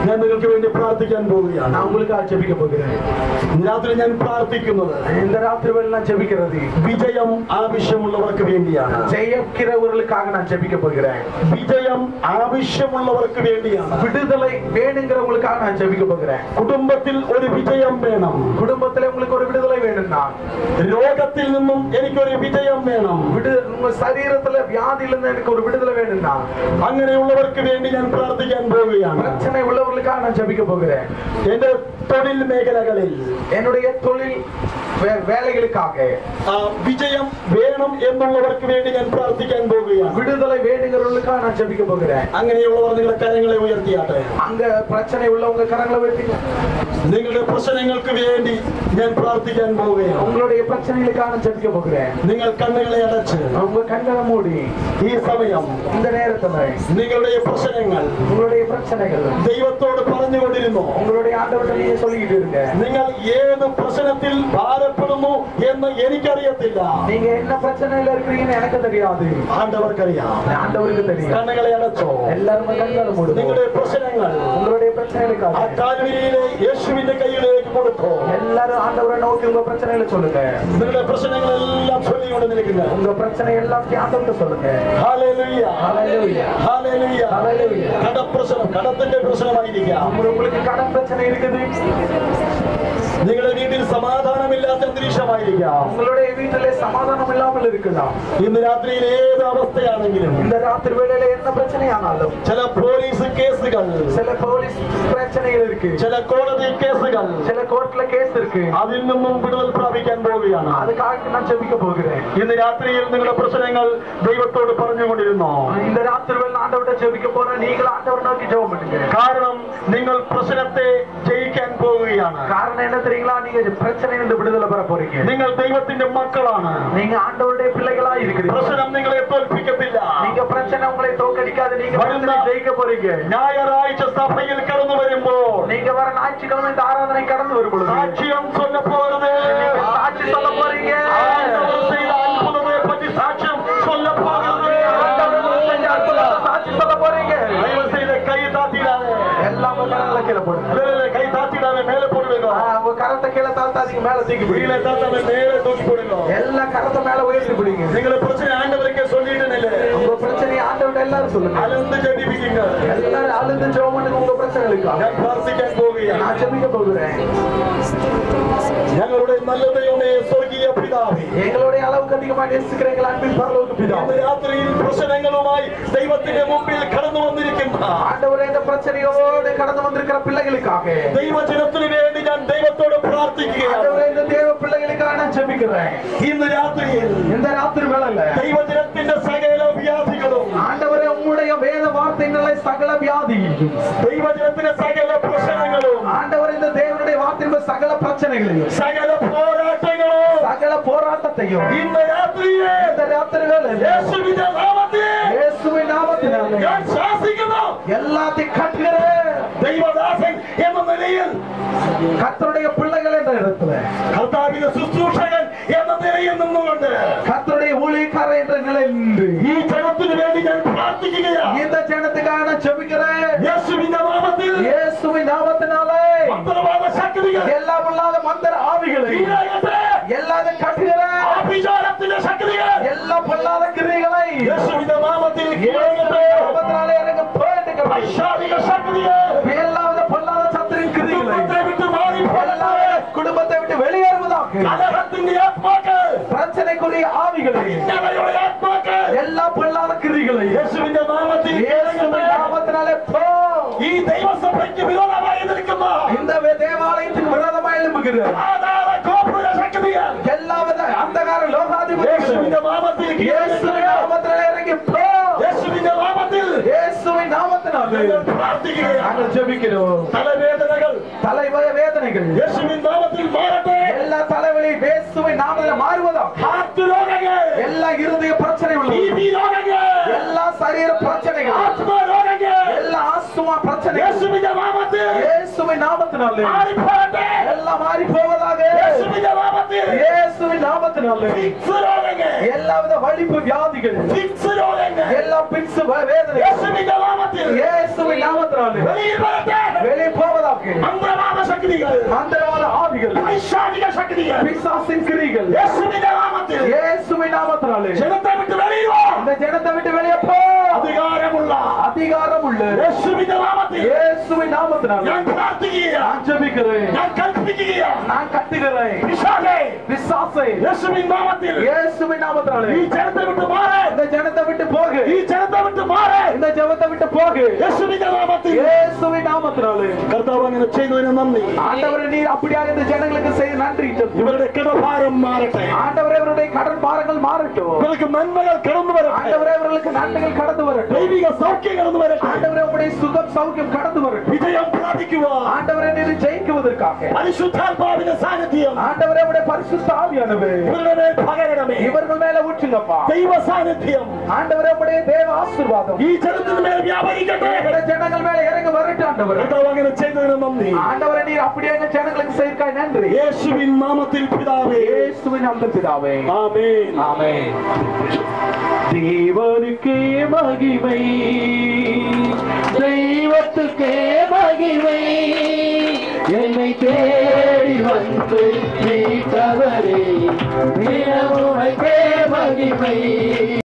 ഞാൻ നിങ്ങൾക്ക് വേണ്ടി പ്രാർത്ഥിക്കാൻ പോവുകയാണ്. நான் உங்களுக்காக ஜெபிக்க போகிறேன். இந்த ராத்திரி ഞാൻ പ്രാർത്ഥിക്കുന്നത് இந்த ராத்திரி வேளை நான் ஜெபிக்கிறது விஜயம் ஆവശ്യമുള്ളവർക്ക് வேண்டிയാണ്. ஜெயிக்கிறவர்களுக்காக நான் ஜெபிக்க போகிறேன். விஜயம் ஆവശ്യമുള്ളവർക്ക് வேண்டிയാണ്. விடுதலை வேணுங்கிறவங்களுக்காக நான் ஜெபிக்க போகிறேன். குடும்பத்தில் ஒரு விஜயம் வேணும். குடும்பத்திலே உங்களுக்கு ஒரு விடுதலை வேணும்னா രോഗത്തിൽ നിന്നും എനിക്ക് ഒരു വിജയം വേണം. உங்க ശരീരത്തിലെ വ്യാധിയിൽ നിന്ന് എനിക്ക് ഒരു വിടുതலை വേணும்னா അങ്ങനെയുള്ളവർക്ക് വേണ്ടി ഞാൻ പ്രാർത്ഥിക്കാൻ പോവുകയാണ്. பிரச்சனை உள்ளவர்களுக்காக நான் ஜெபிக்க போகிறேன். என்ற தொழில் மேഖലകളിல் என்னுடைய தொழில் வேலைகளுக்காக விஜயம் வேணும் എന്നുള്ളവർക്ക് വേണ്ടി ഞാൻ പ്രാർത്ഥിക്കാൻ പോവുകയാണ്. விடுதலை வேணுங்கிறவங்களுக்காக நான் ஜெபிக்க போகிறேன். അങ്ങനെയുള്ളവർ നിങ്ങളുടെ കരങ്ങളെ ഉയർത്തിയാട്ടെ. അങ്ക பிரச்சனை உள்ளவங்க கரங்களை உயர்த்துங்க. നിങ്ങളുടെ പ്രശ്നങ്ങൾക്ക് വേണ്ടി ഞാൻ പ്രാർത്ഥിക്കാൻ പോവുകയാണ്. உங்களுடைய பிரச்சனைகளுக்காக நான் ஜெபிக்க போகிறேன். നിങ്ങൾ കണ്ണുകളെ അടച്ച് உங்க കണ്ണുകളെ മൂടി ഈ സമയം இந்த நேரத்துல നിങ്ങളുടെ പ്രശ്നങ്ങൾ உங்களுடைய பிரச்சனைகள் ദൈവത്തോട് പറഞ്ഞുകൊണ്ടിരുന്നു. உங்களுடைய ஆண்டவரிடம் நீங்க சொல்லிட்டு இருங்க. നിങ്ങൾ ഏത് പ്രശ്നത്തിൽ ഭാരപ്പെടുന്നു എന്ന് എനിക്കറിയത്തില്ല. நீங்க என்ன பிரச்சனையில இருக்கீங்கன்னு எனக்கு தெரியாது. ஆண்டவருக்கறியாம். ஆண்டவருக்கு தெரியும். കണ്ണുകളെ അടച്ചോ. എല്ലാവരും കണ്ണുകളെ മൂടുക. നിങ്ങളുടെ പ്രശ്നങ്ങൾ உங்களுடைய பிரச்சனைகளுக்காக ആ കാൽവരിയിലെ യേശുവിന്റെ കയ്യിലേക്ക് കൊടുത്തോ. எல்லாரும் ஆண்டவரை நோக்கி உங்க பிரச்சனைகளை சொல்லுங்க. നിങ്ങളുടെ പ്രശ്നങ്ങൾ എല്ലാം ചൊല്ലിക്കൊണ്ട് നിൽക്കുക. உங்க பிரச்சனை எல்லாம் ஆண்டவருக்கு சொல்லுங்க. ஹalleluya ஹalleluya ஹalleluya ஹalleluya. കടപ്രശ്നം കടത്തിന്റെ പ്രശ്നമായിരിക്കാം. உங்களுக்கு കടം பிரச்சனை இருக்குது. നിങ്ങളുടെ വീട്ടിൽ സമാധാനമില്ലാത്ത അന്തരീക്ഷമായിരിക്കാം. உங்களுடைய வீட்டிலே சமாதானம் இல்லாமல் இருக்கலாம். ഇന്ന് രാത്രിയിൽ ഏത് അവസ്ഥയാണെങ്കിലും இந்த ராத்திரி வேளையில என்ன பிரச்சனையானாலும் ചില പോലീസ് കേസുകൾ ചില പോലീസ് பிரச்சனைகள் இருக்கு. ചില കോടതി കേസുകൾ ചില കോർട്ടിലെ കേസ് இருக்கு. അതിൽ നിന്നും വിടുതൽ പ്രാപിക്കാൻ പോവുകയാണ്. அதுக்காக நான் ஜெபிக்க போகிறேன். ഇന്ന് രാത്രിയിൽ നിങ്ങളുടെ പ്രശ്നങ്ങൾ ദൈവത്തോട് പറഞ്ഞുകൊണ്ടിരുന്നു. இந்த ராத்திரி வேளையில ஆண்டவரை ஜெபிக்க போறேன். நீங்கள் ஆண்டவரை நோக்கி ஜெபம் பண்ணுங்க. കാരണം നിങ്ങൾ പ്രശ്നത്തെ ജയിക്കാൻ പോവുകയാണ്. കാരണം என்ன தெரியுங்களா? நீங்க பிரச்சனையிலிருந்து விடுதலை பெற போறீங்க. നിങ്ങൾ ദൈവത്തിന്റെ മക്കളാണ്. நீங்க ஆண்டவருடைய பிள்ளைகளா இருக்கிறீங்க. பிரச்சனை നിങ്ങളെ തോൽപ്പിക്കത്തില്ല. நீங்க பிரச்சனை உங்களை தோற்கடிக்காது. நீங்க பிரச்சனை ஜெயிக்க போறீங்க. ഞായറാഴ്ച സഭയിൽ കടന്നു വരുമ്പോൾ நீங்க வர ஞாயிற்றுக்கிழமை இந்த ஆராதனை கடந்து வரும்போது சாட்சியம் சொல்ல போறது. சாட்சி சொல்ல போறீங்க. ஆண்டவர் செய்த அற்புதத்தை பற்றி சாட்சியம் சொல்ல போறது. ஆண்டவர் செஞ்ச அற்புதத்தை சாட்சி சொல்ல போறீங்க. தயவு செய்து கை தாத்திடாதே. எல்லாம் கரங்களை கீழே போடுங்க. கை தாத்திடாதே. மேலே போடுங்க. உங்க கரத்தை கீழே தாத்தாதீங்க. மேலே தூக்கி கீழே தாத்தாம மேலே தூக்கி போடுங்க. எல்லா கரத்தை மேலே உயர்த்தி பிடிங்க. நீங்களே பிரச்சனை ஆண்டவருக்கே சொல்லிட்டு இல்ல. உங்க பிரச்சனை ஆண்டவர்ட்ட எல்லாரும் சொல்லுங்க. அழுந்து ஜெபிப்பீங்க. எல்லாரும் அழுந்து ஜெபம் பண்ணுங்க. உங்க பிரச்சனைகளுக்கு நான் பிரார்த்திக்க போகிறேன். நான் ஜெபிக்க போகிறேன். ഞങ്ങളുടെ നല്ല ദൈവമേ, സ്വർഗീയ പിതാവേ, ഞങ്ങളുടെ அளவுக்கு அதிகமாக நேசிக்கிற எங்கள் அன்பின் பரலோக பிதாவே, இந்த രാത്രിയിൽ പ്രശ്നങ്ങളുമായി ദൈവത്തിന്റെ മുമ്പിൽ കടന്നു വന്നിരിക്കുന്ന ആண்டവരേ, இந்த பிரச்சனையோடு கடந்து வந்திருக்கிற பிள்ளைகளுக்காக ദൈവജനത്തിനു വേണ്ടി ഞാൻ ദൈവത്തോട് പ്രാർത്ഥിക്കുകയാണ്. ആண்டവരേ, இந்த தேவ பிள்ளைகளுக்காக நான் ஜெபிக்கிறேன். இந்த രാത്രിയിൽ இந்த ராத்திரி வேளையில ദൈവജനത്തിന്റെ സകല വ്യാധികളും ആண்டവരേ, உம்முடைய வேத வார்த்தைகளை சகல வியாதியும் ദൈവജനത്തിന്റെ സകല പ്രശ്നങ്ങളും ஆண்டவரே, இந்த தேவனுடைய வார்த்தையின் சகல பிரச்சனைகளையும் சகல போராட்டங்களும் சகல போராட்டத்தையும் இந்த ராத்திரி வேளையில இயேசுவின் நாமத்தினாலே நான் சாசிக்கிறேன். எல்லாத்தையும் கட்டுகிறேன். தெய்வதாசன் என்ற நிலையில் கர்த்தருடைய பிள்ளைகள் என்ற இடத்துல கர்த்தாவின் சுசுரூஷகன் என்ற நிலையில் நின்றுകൊണ്ട് கர்த்தருடைய ஊழியக்காரர் என்ற நிலையில் நின்று ഈ ജനത്തിനു വേണ്ടി ഞാൻ പ്രാർത്ഥിക്കുകയാണ്. இந்த ஜனத்துக்காக நான் ஜெபிக்கிறேன். இயேசுவின் நாமத்தில் இயேசுவின் நாமத்தினாலே மந்திரவாத சக்திகள் எல்லா பொல்லாத மந்திர ஆவிகளை எல்லாத கட்டுகளை அபிஷேகத்தின் சக்திகள் எல்லா பொல்லாத கிரியைகளை இயேசுவின் நாமத்தில் நாமத்தினாலே இறங்க போய்டுங்க. பைசாலிக சக்திகள் எல்லாத பொல்லாத சத்துரின் கிரியைகளை விட்டு மாறி குடும்பத்தை விட்டு வெளியேறுவதாக கலகத்தின் ஆத்மாக்கள் பிரச்சனைக்குரிய ஆவிகளை எல்லா பொல்லாத கிரியைகளை இயேசுவின் நாமத்தில் இயேசுவின் நாமத்தினாலே போ. ഈ ദൈവസഭയ്ക്ക് വിരോധമായി നിൽക്കുന്ന இந்த தேவாலயத்துக்கு விரோதമായി எழும்புகிற ஆதார கோபுர சக்திகள் எல்லாவித அந்தகார லோகாதிபதிகள் இயேசுவின் நாமத்தில் இயேசுவின் நாமத்தினாலே இறங்கி போ. இயேசுவின் நாமத்தில் இயேசுவின் நாமத்தினாலே பிரார்த்திக்கிறேன். நாங்கள் ஜெபிக்கிறோம். தலைவேதனைகள் இயேசுவின் நாமத்தில் மாறட்டும். எல்லா தலைவலி இயேசுவின் நாமத்தில் மாறுவதா. ஹார்ட் ரோகங்கள் எல்லா இருதய பிரச்சனைகள் எல்லா சரீர பிரச்சனைகள், ஆத்மா ரோகங்கள், எல்லா ஆஸ்துமா பிரச்சனைகள் இயேசுவின் நாமத்தில், இயேசுவின் நாமத்தினாலே மாறி போகட்டும். எல்லாம் மாறி போவதாக இயேசுவின் நாமத்தில், இயேசுவின் நாமத்தினாலே பிக்ஸ் ரோகங்கள், எல்லாவித வலிப்பு வியாதிகள், பிக்ஸ் ரோகங்கள், எல்லா பிக்ஸ் வேதனை இயேசுவின் நாமத்தில், இயேசுவின் நாமத்தினாலே வெளியே வரட்டும். வெளியே போவதாக மந்திரவாத சக்திகள், மந்திரவாத ஆவிகள், பைசாசிக சக்திகள், பிசாசின் கிரிகள் இயேசுவின் நாமத்தில், இயேசுவின் நாமத்தினாலே ஜனத்தை விட்டு வெளியே வா. இந்த ஜனத்தை விட்டு வெளியே போ. அதிகாரம் உள்ள இயேசுவின் நாமத்தில், இயேசுவின் நாமத்தினாலே நான் பிரார்த்திக்கிறேன், நான் ஜெபிக்கிறேன், நான் கற்பிக்கிறேன், நான் கத்துகிறேன். பிசாசே இயேசுவின் நாமத்தில், இயேசுவின் நாமத்தினாலே நீ ஜனத்தை விட்டு மாறு. இந்த ஜனத்தை விட்டு போகு. நீ ஜனத்தை விட்டு மாறு. இந்த ஜனத்தை விட்டு போகு. இயேசுவின் நாமத்தில், இயேசுவின் நாமத்தினாலே கர்த்தாவே நீ செய்தது நன்றி. ஆண்டவரே நீர் அப்படியே இந்த ஜனங்களுக்கு செய்த நன்றி. இவருடைய கடன் பாரம் மாறட்டும். ஆண்டவரே இவருடைய கடன் பாரங்கள் மாறட்டும். இவருக்கு நன்மைகள் கடந்து வரட்டும். ஆண்டவரே இவர்களுக்கு நன்மைகள் கடந்து வரட்டும். தெய்வீக சௌக்கியம் கடந்து வரட்டும். ஆண்டவரே உம்முடைய சுகம் சௌக்கியம் கடந்து வரட்டும். விஜயம் பிரார்த்திக்குவோம். ஆண்டவரே நீர் ஜெயிக்குவதற்காக பரிசுத்தாத்மாவின் சாநித்தியம், ஆண்டவரே உம்முடைய பரிசுத்த ஆவியானவர் இவர்கள் மேல் பகரணுமே. இவர்கள் மேல ஊற்றுங்கப்பா. தெய்வ சாநித்தியம், ஆண்டவரே உம்முடைய தேவ ஆசீர்வாதம் ഈ ജനത്തിൻ മേൽ വ്യാപരിക്കട്ടെ. இந்த ஜனங்கள் மேல இறங்கி வரட்டும். ஆண்டவரே கர்த்தாவே செய்தது நன்றி. ஆண்டவரே நீர் அப்படியே இந்த ஜனங்களுக்கு செய்ததற்காக நன்றி. இயேசுவின் நாமத்தில் பிதாவே, இயேசுவின் நாமத்தில் பிதாவே. ஆமென், ஆமென். தேவனுக்கே மகிமை, தெய்வத்துக்கே மகிமை, என்னை தேடி வந்து மீட்டவரே, உமக்கே மகிமை.